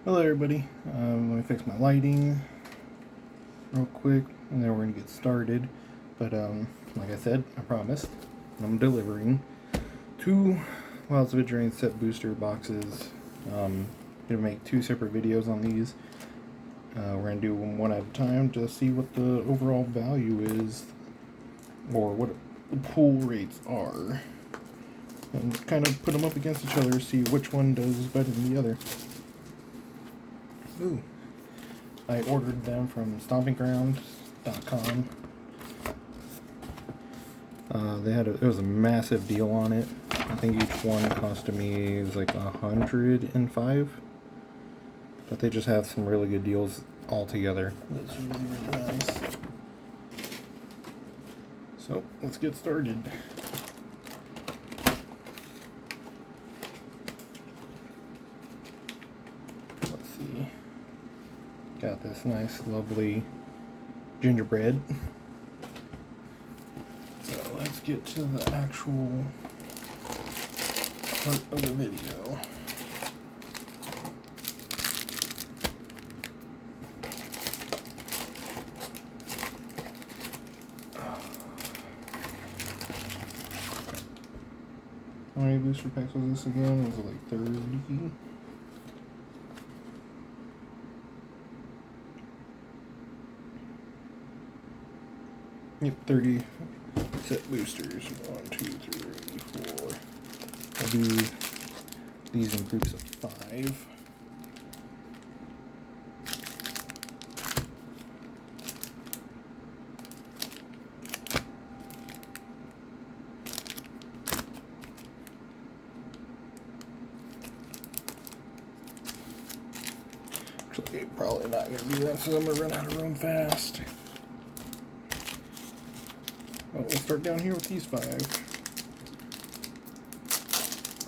Hello everybody, let me fix my lighting real quick and then we're going to get started. But like I said, I promised, I'm delivering 2 Wilds of Eldrain set booster boxes. Going to make 2 separate videos on these. We're going to do them one at a time to see what the overall value is, or what the pull rates are, and kind of put them up against each other, see which one does better than the other. Ooh. I ordered them from stompinggrounds.com. It was a massive deal on it. I think each one cost me like $105, but they just have some really good deals all together. That's really, really nice. So let's get started. Let's see. Got this nice, lovely gingerbread. So let's get to the actual part of the video. How many booster packs was this again? Was it like 30? Yep, 30 set boosters. 1, 2, 3, 4. I'll do these in groups of 5. Actually, probably not going to do that, so I'm going to run out of room fast. Well, we'll start down here with these 5.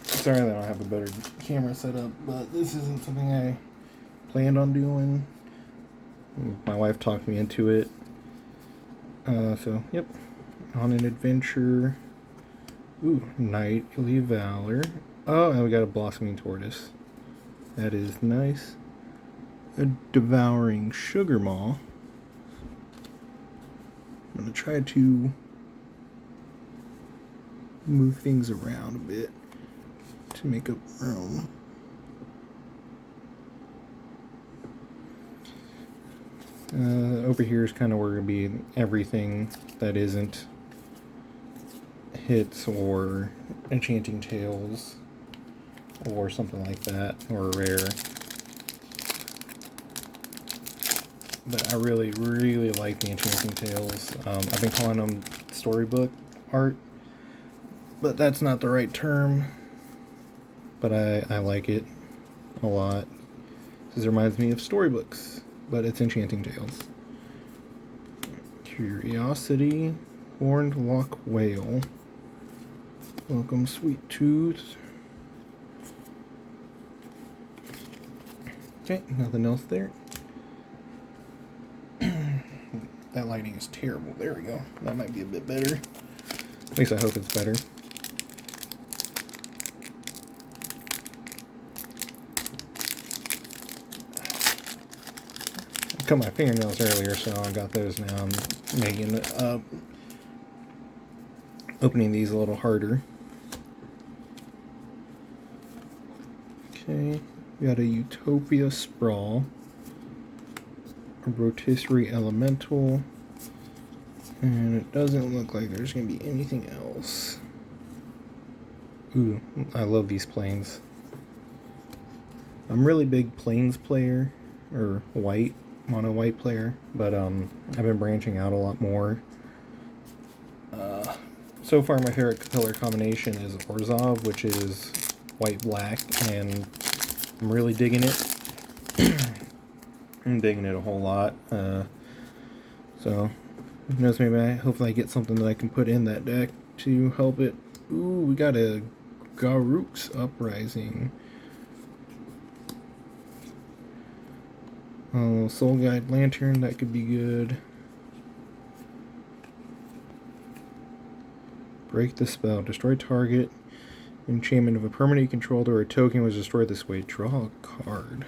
Sorry that I don't have a better camera setup, but this isn't something I planned on doing. My wife talked me into it. So, yep. On an adventure. Ooh, Knightly Valor. Oh, and we got a Blossoming Tortoise. That is nice. A Devouring Sugar Maw. I'm going to try to move things around a bit to make up room. Over here is kind of where it'll be everything that isn't hits or enchanting tales or something like that, or rare. But I really, really like the enchanting tales. I've been calling them storybook art, but that's not the right term. But I like it a lot. This reminds me of storybooks, but it's enchanting tales. Curiosity, Horned Lock Whale. Welcome, Sweet Tooth. Okay, nothing else there. That lighting is terrible. There we go. That might be a bit better. At least I hope it's better. I cut my fingernails earlier, so I got those now. I'm making opening these a little harder. Okay, we got a Utopia Sprawl, a Rotisserie Elemental, and it doesn't look like there's going to be anything else. Ooh, I love these planes. I'm a really big planes player, or mono white player, but I've been branching out a lot more. So far my favorite color combination is Orzhov, which is white-black, and I'm really digging it. I'm digging it a whole lot. So, who knows, hopefully I get something that I can put in that deck to help it. Ooh, we got a Garruk's Uprising. Oh, Soul Guide Lantern, that could be good. Break the spell. Destroy target. Enchantment of a permanent you controlled or a token was destroyed this way. Draw a card.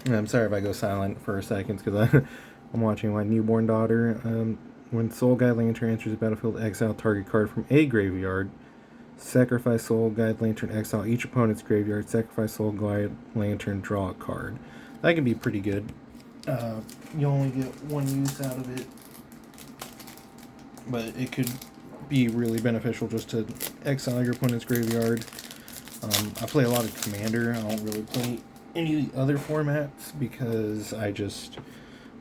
I'm sorry if I go silent for a second because I'm watching my newborn daughter. When Soul Guide Lantern enters the battlefield, exile target card from a graveyard. Sacrifice Soul Guide Lantern, exile each opponent's graveyard. Sacrifice Soul Guide Lantern, draw a card. That can be pretty good. You only get one use out of it, but it could be really beneficial just to exile your opponent's graveyard. I play a lot of Commander. I don't really play any other formats because I just...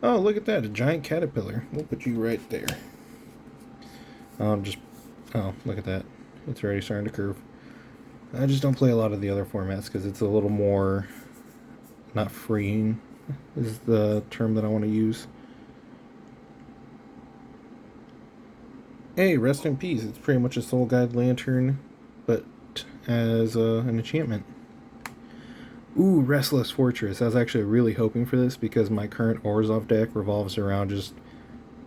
Oh, look at that, a giant caterpillar. We'll put you right there. Oh, look at that. It's already starting to curve. I just don't play a lot of the other formats because it's a little more... not freeing is the term that I want to use. Hey, rest in peace. It's pretty much a Soul Guide Lantern, but as an enchantment. Ooh, Restless Fortress. I was actually really hoping for this because my current Orzhov deck revolves around just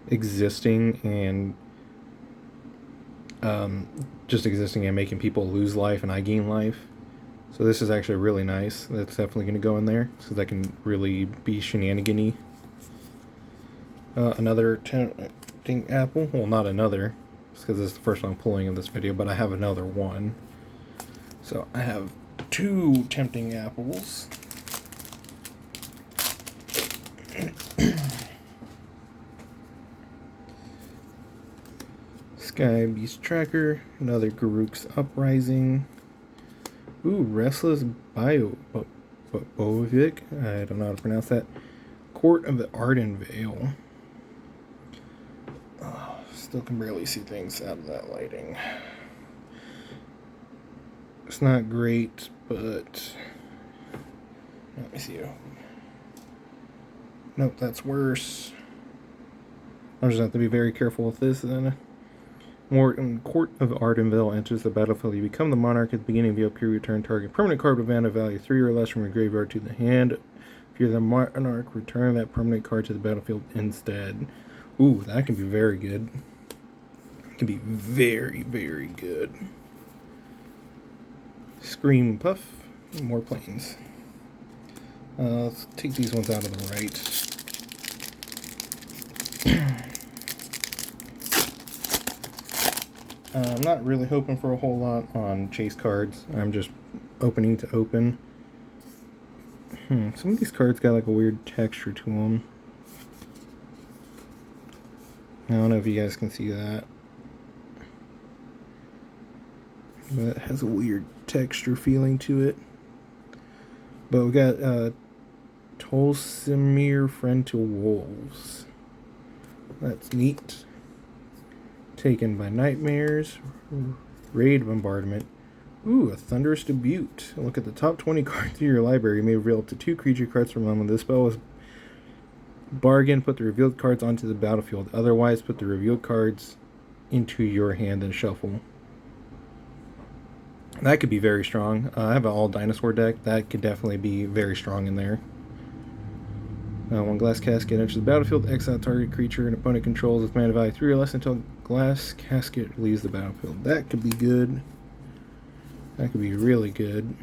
existing and making people lose life and I gain life. So this is actually really nice. That's definitely going to go in there so that can really be shenanigan-y. Another tempting apple. Well, not another, because this is the first one I'm pulling in this video, but I have another one. So I have 2 tempting apples. Sky Beast Tracker, another Garruk's Uprising. Ooh, Restless Bovic. I don't know how to pronounce that. Court of the Ardenvale. Oh, still can barely see things out of that lighting. It's not great, but let me see. Nope, that's worse. I'll just have to be very careful with this then. Morton, Court of Ardenvale enters the battlefield. You become the monarch at the beginning of your period. Return target permanent card with mana value 3 or less from your graveyard to the hand. If you're the monarch, return that permanent card to the battlefield instead. Ooh, that can be very good. It can be very, very good. Scream Puff. More planes. Let's take these ones out of the right. I'm not really hoping for a whole lot on chase cards. I'm just opening to open. Some of these cards got like a weird texture to them. I don't know if you guys can see that. But it has a weird texture feeling to it. But we got Tolsimir, Friend to Wolves. That's neat. Taken by Nightmares. Raid Bombardment. Ooh, a Thunderous Debut. Look at the top 20 cards in your library. You may reveal up to 2 creature cards from them. When this spell is bargain, put the revealed cards onto the battlefield. Otherwise, put the revealed cards into your hand and shuffle. That could be very strong. I have an all dinosaur deck. That could definitely be very strong in there. When Glass Casket enters the battlefield, exile target creature an opponent controls with mana value 3 or less until Glass Casket leaves the battlefield. That could be good. That could be really good.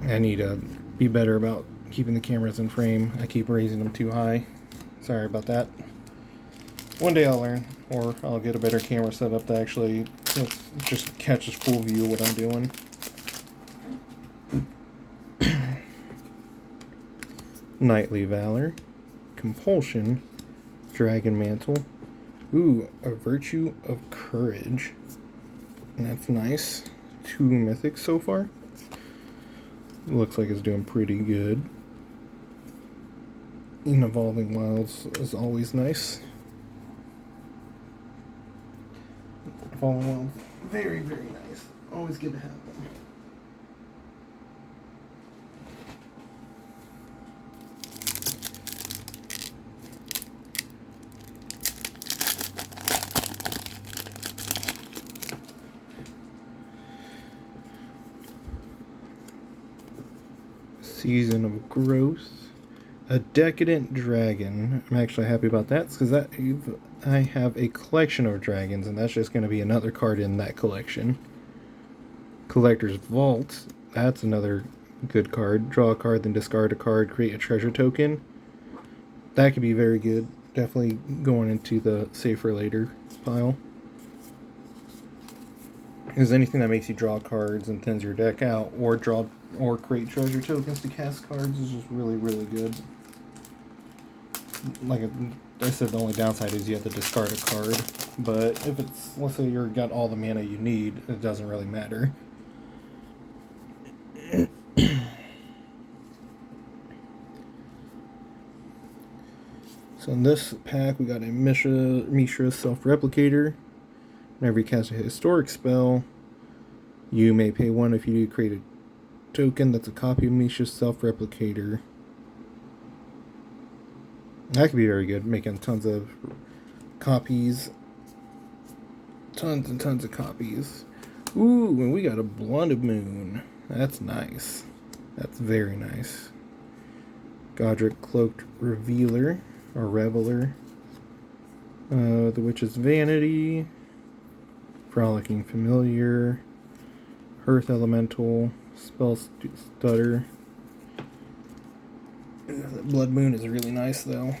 I need to be better about keeping the cameras in frame. I keep raising them too high. Sorry about that. One day I'll learn, or I'll get a better camera setup to actually just catch a full view of what I'm doing. Knightly Valor, Compulsion, Dragon Mantle. Ooh, a Virtue of Courage. That's nice. 2 mythics so far. Looks like it's doing pretty good. Evolving Wilds is always nice. Evolving Wilds, very, very nice. Always good to have them. Season of Growth, a Decadent Dragon. I'm actually happy about that because I have a collection of dragons, and that's just going to be another card in that collection. Collector's Vault. That's another Good card. Draw a card, then discard a card, create a treasure token. That could be very good. Definitely going into the save for later pile. Because anything that makes you draw cards and thins your deck out, or create treasure tokens to cast cards is just really, really good. Like I said, the only downside is you have to discard a card. But if it's, let's say you've got all the mana you need, it doesn't really matter. So in this pack, we got a Mishra Self-Replicator. Whenever you cast a historic spell, you may pay 1 if you do create a token that's a copy of Mishra's Self-Replicator. That could be very good, making tons of copies. Tons and tons of copies. Ooh, and we got a Blood Moon. That's nice. That's very nice. Godric Cloaked Revealer, or Reveler. The Witch's Vanity. Frolicking Familiar. Earth Elemental. Spell Stutter. The Blood Moon is really nice though.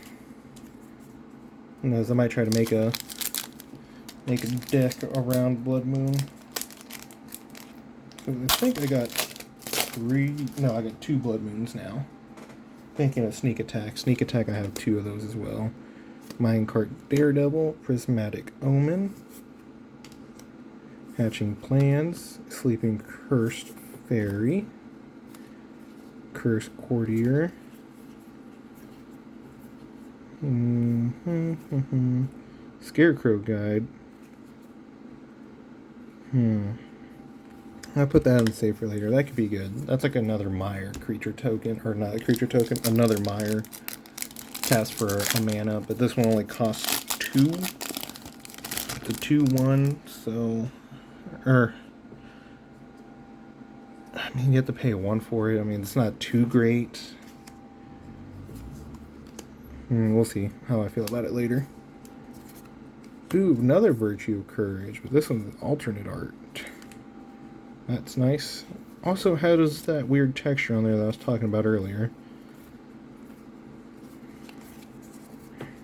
And as I might try to make a deck around Blood Moon. I think I got 2 Blood Moons now. Thinking of Sneak Attack. Sneak Attack, I have 2 of those as well. Minecart Daredevil, Prismatic Omen, Hatching Plans, Sleeping Cursed Fairy, Cursed Courtier, Scarecrow Guide. I'll put that in save for later. That could be good. That's like another Mire creature token, or not a creature token, another Mire cast for a mana, but this one only costs 2. It's a 2/1, so, I mean, you have to pay 1 for it. I mean, it's not too great. We'll see how I feel about it later. Ooh, another Virtue of Courage, but this one's alternate art. That's nice. Also has that weird texture on there that I was talking about earlier.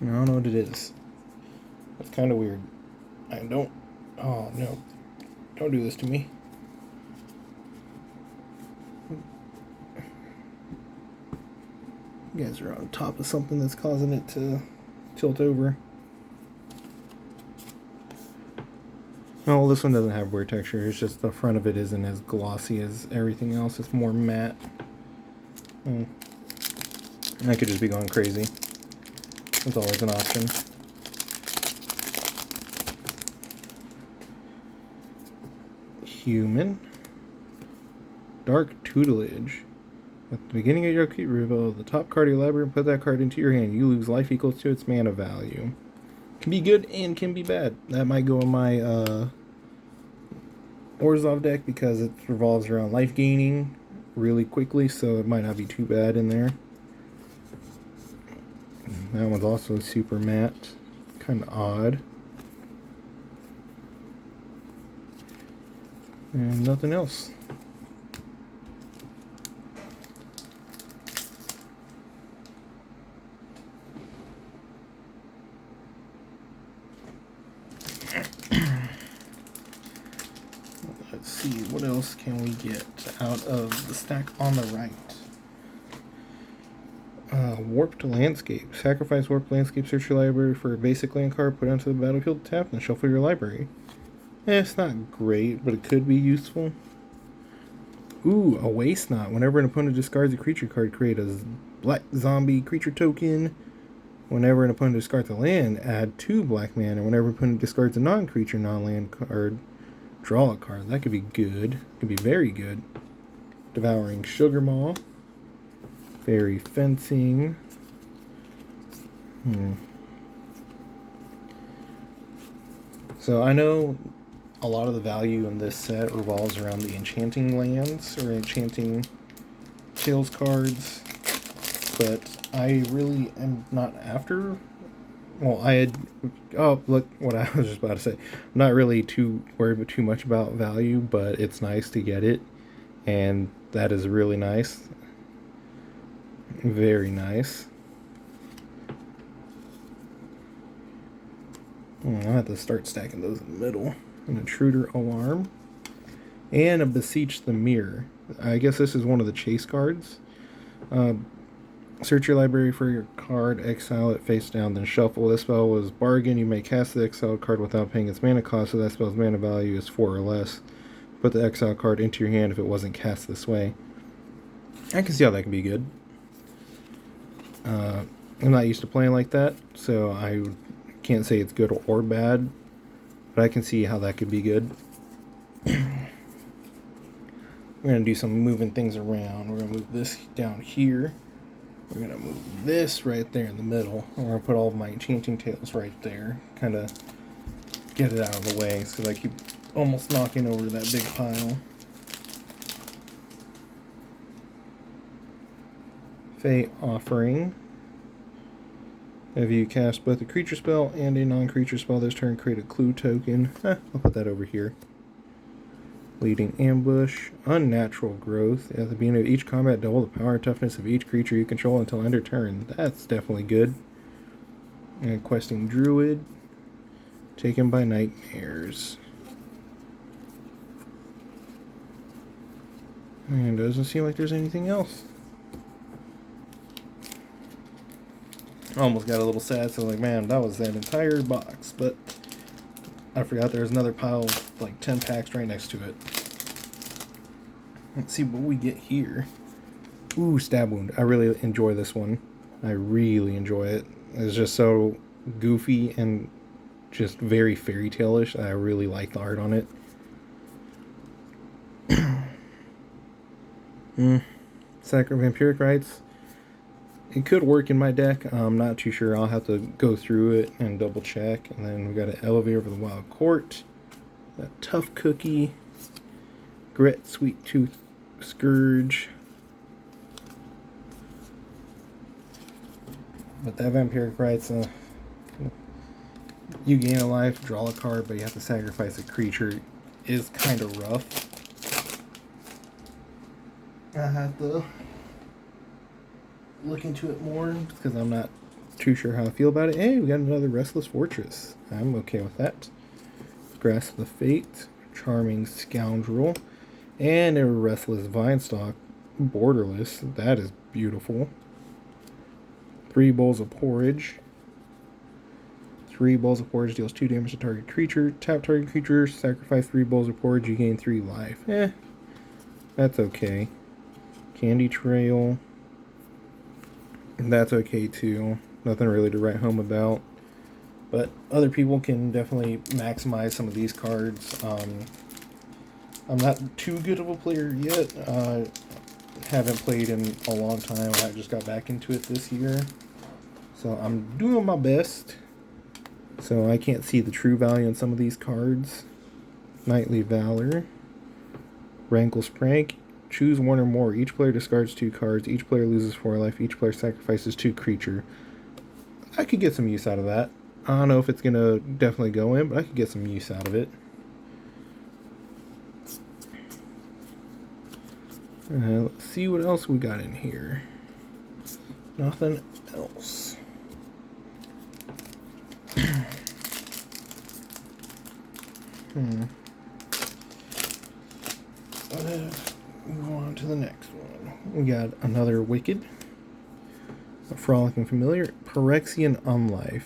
I don't know what it is. It's kind of weird. Oh no. Don't do this to me. You guys are on top of something that's causing it to tilt over. No, this one doesn't have weird texture. It's just the front of it isn't as glossy as everything else. It's more matte. I could just be going crazy. That's always an option. Human. Dark Tutelage. At the beginning of your upkeep, reveal the top card of your library and put that card into your hand. You lose life equals to its mana value. Can be good and can be bad. That might go in my Orzhov deck because it revolves around life gaining really quickly, so it might not be too bad in there. That one's also super matte. Kind of odd. And nothing else. Let's see, what else can we get out of the stack on the right? Warped Landscape. Sacrifice Warped Landscape, search your library for a basic land card, put it onto the battlefield, tap, and shuffle your library. It's not great, but it could be useful. Ooh, a Waste Knot. Whenever an opponent discards a creature card, create a black zombie creature token. Whenever an opponent discards a land, add 2 black mana. Whenever an opponent discards a non-creature, non-land card, draw a card. That could be good. Could be very good. Devouring Sugar Maw. Fairy Fencing. So I know a lot of the value in this set revolves around the enchanting lands or enchanting Tales cards, but I really am not after. Well, look what I was just about to say. I'm not really too worried too much about value, but it's nice to get it. and that is really nice. Very nice. I'll have to start stacking those in the middle. An intruder alarm. And a beseech the mirror. I guess this is one of the chase cards. Search your library for your card, exile it face down, then shuffle. This spell was bargain. You may cast the exiled card without paying its mana cost, so that spell's mana value is 4 or less. Put the exiled card into your hand if it wasn't cast this way. I can see how that can be good. I'm not used to playing like that, so I can't say it's good or bad, but I can see how that could be good. We're going to do some moving things around. We're going to move this down here. We're going to move this right there in the middle. And we're going to put all of my enchanting tails right there. Kind of get it out of the way, because I keep almost knocking over that big pile. Fey Offering. If you cast both a creature spell and a non-creature spell this turn, create a clue token. I'll put that over here. Leading Ambush. Unnatural Growth. At the beginning of each combat, double the power and toughness of each creature you control until end of turn. That's definitely good. And Questing Druid. Taken by Nightmares. And doesn't seem like there's anything else. Almost got a little sad, so like, man, that was that entire box, but I forgot there was another pile of like 10 packs right next to it. Let's see what we get here. Ooh, Stab Wound. I really enjoy this one. I really enjoy it. It's just so goofy and just very fairy tale-ish. I really like the art on it. Sacred Vampiric Rites. It could work in my deck. I'm not too sure. I'll have to go through it and double check. And then we got an Elevator for the Wild Court. A Tough Cookie. Grit, Sweet Tooth, Scourge. But that Vampiric Rites, you gain a life, draw a card, but you have to sacrifice a creature, is kind of rough. I have to look into it more because I'm not too sure how I feel about it. Hey, we got another Restless Fortress. I'm okay with that. Grasp of the Fate, Charming Scoundrel, and a Restless Vinestock, borderless. That is beautiful. 3 Bowls of Porridge. 3 Bowls of Porridge deals 2 damage to target creature. Tap target creature, sacrifice 3 Bowls of Porridge, you gain 3 life. That's okay. Candy Trail. That's okay too. Nothing really to write home about. But other people can definitely maximize some of these cards. I'm not too good of a player yet. Haven't played in a long time. I just got back into it this year. So I'm doing my best. So I can't see the true value in some of these cards. Knightly Valor. Rankle's Prank. Choose one or more. Each player discards 2 cards. Each player loses 4 life. Each player sacrifices 2 creature. I could get some use out of that. I don't know if it's going to definitely go in, but I could get some use out of it. Let's see what else we got in here. Nothing else. Move on to the next one. We got another Wicked. A Frolicking Familiar. Phyrexian Unlife.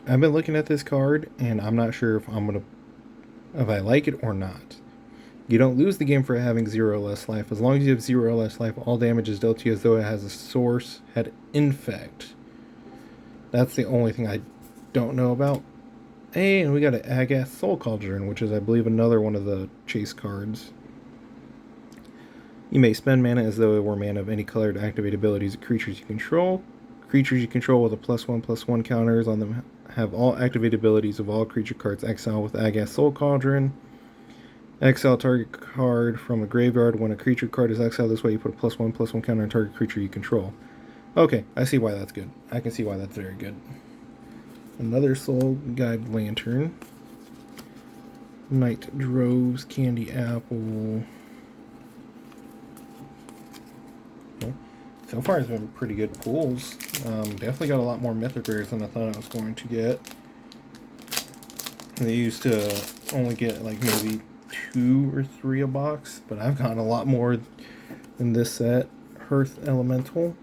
I've been looking at this card, and I'm not sure if I like it or not. You don't lose the game for having 0 less life. As long as you have 0 less life, all damage is dealt to you as though it has a source had infect. That's the only thing I don't know about. Hey, and we got an Agath Soul Cauldron, which is, I believe, another one of the chase cards. You may spend mana as though it were mana of any color to activate abilities of creatures you control. Creatures you control with a +1/+1 counters on them have all activate abilities of all creature cards exiled with Agath Soul Cauldron. Exile target card from a graveyard. When a creature card is exiled this way, you put a +1/+1 counter on target creature you control. Okay, I see why that's good. I can see why that's very good. Another Soul Guide Lantern. Night Droves, Candy Apple. so far it's been pretty good pulls. Definitely got a lot more mythic rares than I thought I was going to get. They used to only get like maybe 2 or 3 a box, but I've gotten a lot more in this set. Hearth Elemental.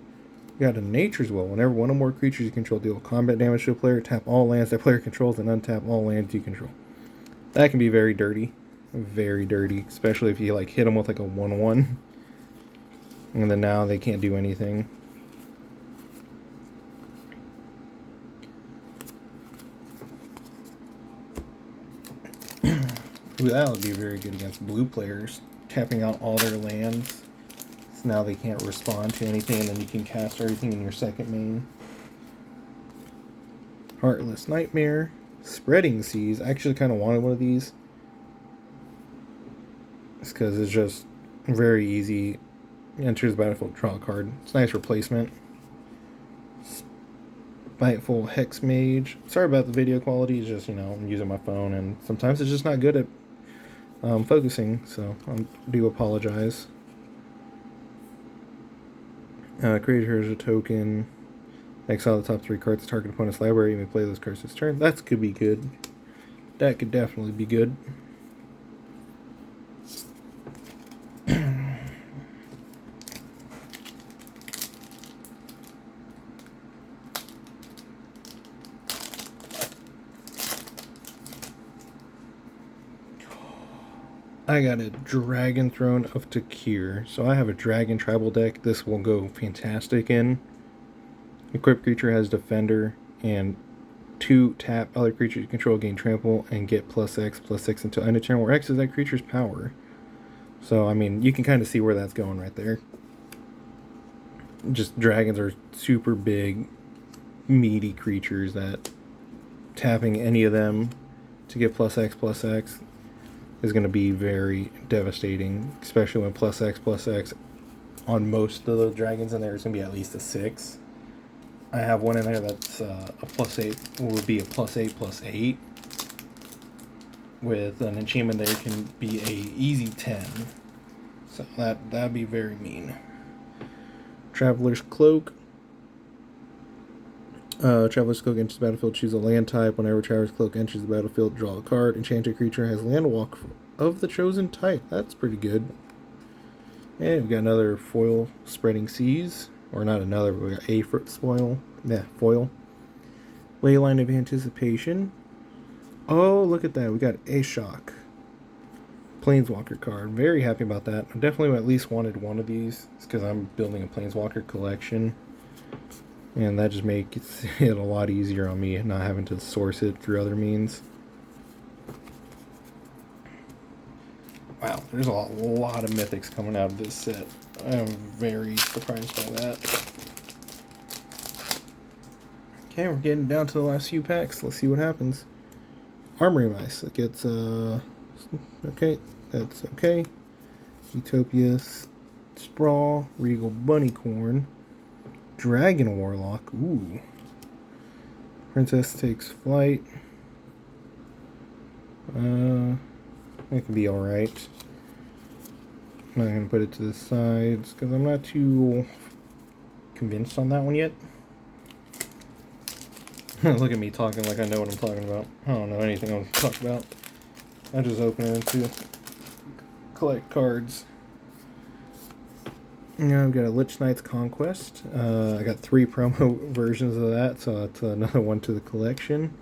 You got a Nature's Will. Whenever one or more creatures you control deal combat damage to a player, tap all lands that player controls and untap all lands you control. That can be very dirty. Very dirty. Especially if you like hit them with like a 1/1. And then now they can't do anything. Ooh, that would be very good against blue players. Tapping out all their lands. So now they can't respond to anything, and then you can cast everything in your second main. Heartless Nightmare. Spreading Seas. I actually kind of wanted one of these. It's because it's just very easy. Enters the battlefield, draw a card. It's a nice replacement. Spiteful Hex Mage. Sorry about the video quality. It's just, I'm using my phone, and sometimes it's just not good at focusing, so I do apologize. Create here as a token. Exile the top 3 cards of the target opponent's library. You may play those cards this turn. That could be good. That could definitely be good. I got a Dragon Throne of Takir. So I have a Dragon Tribal deck. This will go fantastic in. Equipped creature has Defender, and 2 tap other creatures you control gain trample and get +X/+6 until end of turn, where X is that creature's power. So, I mean, you can kind of see where that's going right there. Just dragons are super big, meaty creatures that tapping any of them to get +X/+X is going to be very devastating, especially when +X/+X on most of the dragons in there is going to be at least a 6. I have one in there that's a +8, will be a +8/+8. With an enchantment there can be a easy 10. So that'd be very mean. Traveler's Cloak. Traveler's Cloak enters the battlefield, choose a land type. Whenever Traveler's Cloak enters the battlefield, draw a card. Enchanted creature has land walk of the chosen type. That's pretty good. And we've got another foil Spreading Seas. Or not another, but we got a foil. Yeah, foil. Leyline of Anticipation. Oh, look at that. We got a Shock. Planeswalker card. Very happy about that. I definitely at least wanted one of these. It's because I'm building a Planeswalker collection. And that just makes it a lot easier on me, not having to source it through other means. Wow, there's a lot of mythics coming out of this set. I am very surprised by that. Okay, we're getting down to the last few packs. Let's see what happens. Armory Mice. It gets, okay, that's okay. Utopia Sprawl. Regal Bunnycorn. Dragon Warlock. Ooh. Princess Takes Flight. It can be alright. I'm not going to put it to the sides because I'm not too convinced on that one yet. Look at me talking like I know what I'm talking about. I don't know anything I'm talking about. I just open it to collect cards. Now I've got a Lich Knight's Conquest. I got 3 promo versions of that, so that's another one to the collection.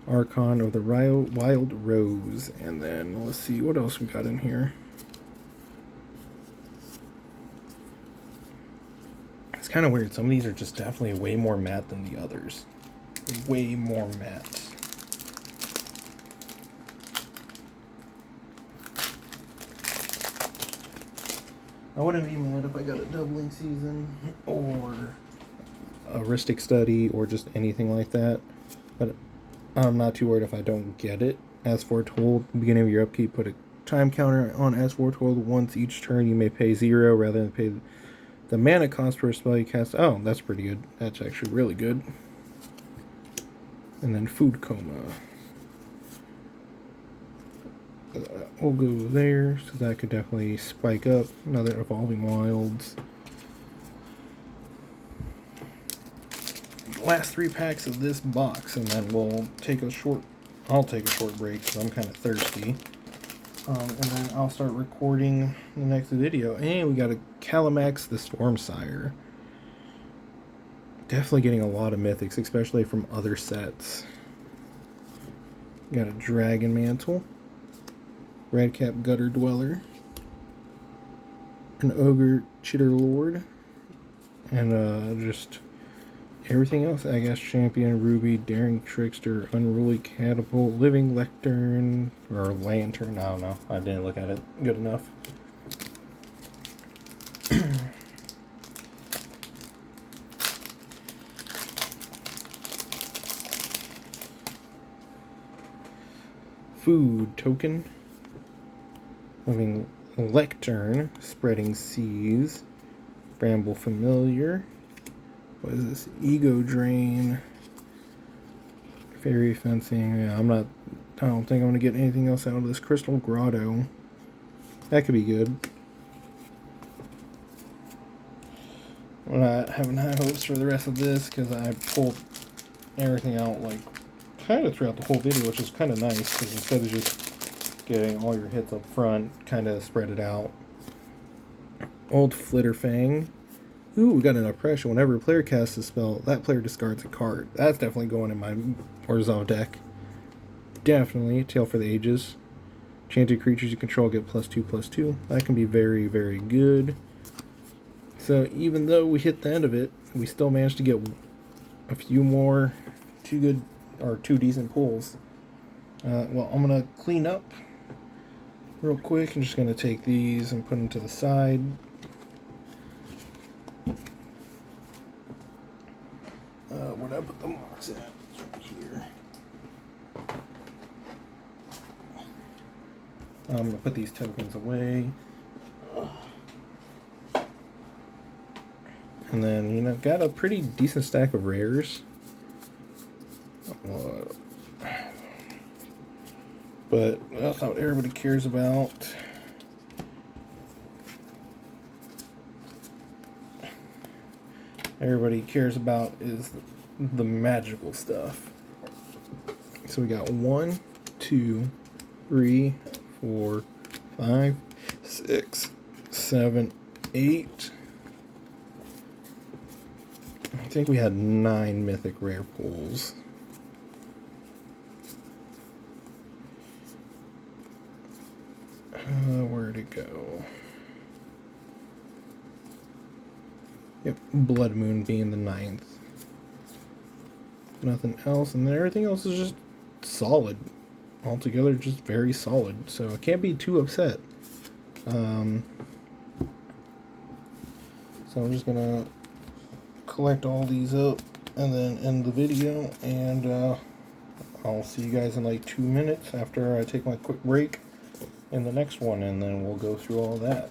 Archon of the Wild Rose. And then, let's see, what else we got in here? It's kind of weird. Some of these are just definitely way more matte than the others. Way more matte. I wouldn't be mad if I got a Doubling Season or a Ristic Study or just anything like that. But I'm not too worried if I don't get it. As foretold, beginning of your upkeep, put a time counter on as foretold. Once each turn, you may pay 0 rather than pay the mana cost for a spell you cast. Oh, that's pretty good. That's actually really good. And then Food Coma. We'll go there, so that could definitely spike up. Another Evolving Wilds. last 3 packs of this box, and then we'll take a short. I'll take a short break because I'm kind of thirsty. And then I'll start recording the next video. And we got a Calamax the Stormsire. Definitely getting a lot of mythics, especially from other sets. Got a Dragon Mantle, Redcap Gutter Dweller, an Ogre Chitter Lord, and just everything else. I guess Champion, Ruby, Daring Trickster, Unruly Catapult, Living Lectern, or Lantern. I don't know. I didn't look at it good enough. Food Token, Living Lectern, Spreading Seas, Bramble Familiar. What is this? Ego Drain, Fairy Fencing. Yeah, I don't think I'm gonna get anything else out of this. Crystal Grotto. That could be good. I'm not having high hopes for the rest of this because I pulled everything out like kind of throughout the whole video, which is kind of nice because instead of just getting all your hits up front, kind of spread it out. Old Flitterfang. Ooh, we got an oppression. Whenever a player casts a spell, that player discards a card. That's definitely going in my Orzhov deck. Definitely. Tail for the Ages. Enchanted creatures you control get +2/+2. That can be very, very good. So even though we hit the end of it, we still managed to get a few more two decent pulls. Well, I'm going to clean up real quick. I'm just going to take these and put them to the side. Where'd I put the marks at? Right here. I'm going to put these tokens away. And then, got a pretty decent stack of rares. But that's not what everybody cares about. Everybody cares about is the magical stuff. So we got 1, 2, 3, 4, 5, 6, 7, 8. I think we had 9 mythic rare pulls. Where'd it go? Yep, Blood Moon being the 9th. Nothing else, and then everything else is just solid. Altogether, just very solid. So I can't be too upset. So I'm just gonna collect all these up and then end the video, and I'll see you guys in like 2 minutes after I take my quick break in the next one, and then we'll go through all that.